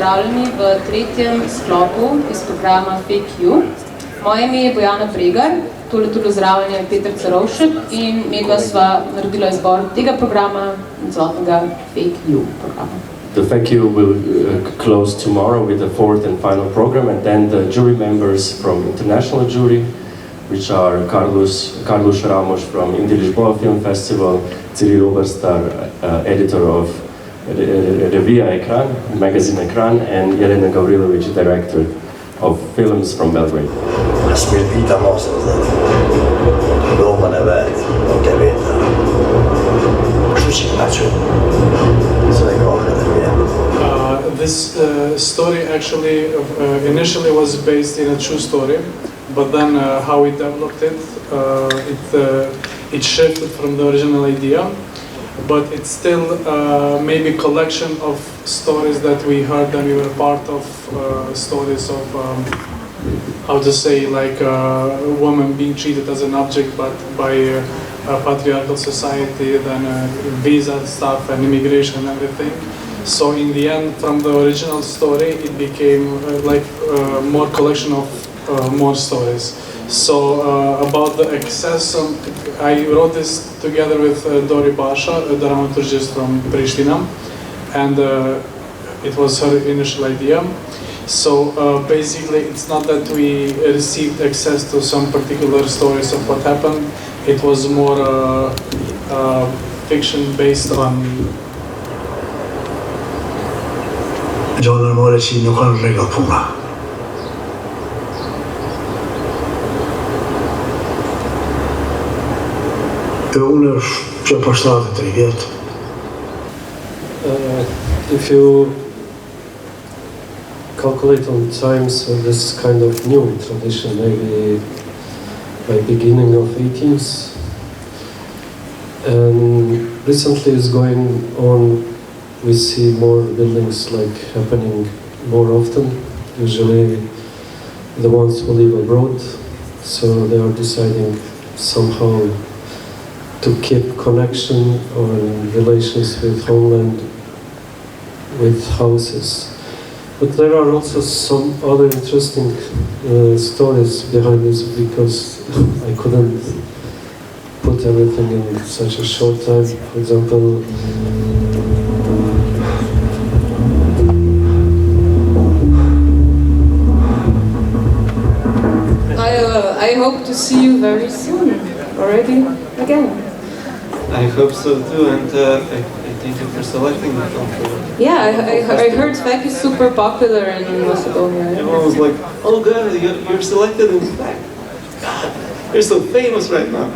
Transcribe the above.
pozdravljeni v tretjem sklopu iz programa FeKK. Moje ime je Bojana Pregar, tole zraven je Peter Cerovšek in medva sva naredila izbor tega programa, celotnega FeKK programa. The FeKK will close tomorrow with the fourth and final program, and then the jury members from international jury, which are Carlos Ramos from Lisboa Film Festival, Cyril Oberstar, editor of Revija Ekran, magazine Ekran, and Jelena Gavrilović, director of films from Belgrade. This story actually initially was based in a true story, but then how we developed it, it shifted from the original idea, but it's still maybe a collection of stories that we heard when we were part of stories of how to say, like a woman being treated as an object, but by a patriarchal society, then visa stuff and immigration and everything. So in the end, from the original story, it became like more collection of more stories. So about the excess, I wrote this together with Dori Baša, a dramaturgist from Pristina, and it was her initial idea. So basically, it's not that we received access to some particular stories of what happened. It was more fiction based on. Giorno amore si non correga puma. Uno c'è passato 3 vjet. If you calculate on time, so this kind of new tradition, maybe by beginning of 18th, and recently is going on. We see more buildings like happening more often, usually the ones who live abroad, so they are deciding somehow to keep connection or relations with homeland, with houses. But there are also some other interesting stories behind this, because I couldn't put everything in such a short time. For example, I hope to see you very soon, already again. I hope so too, and I thank you for selecting me. Yeah, I heard FeKK is super popular in Macedonia. Everyone was like, oh God, you're selected in FeKK. God, you're so famous right now.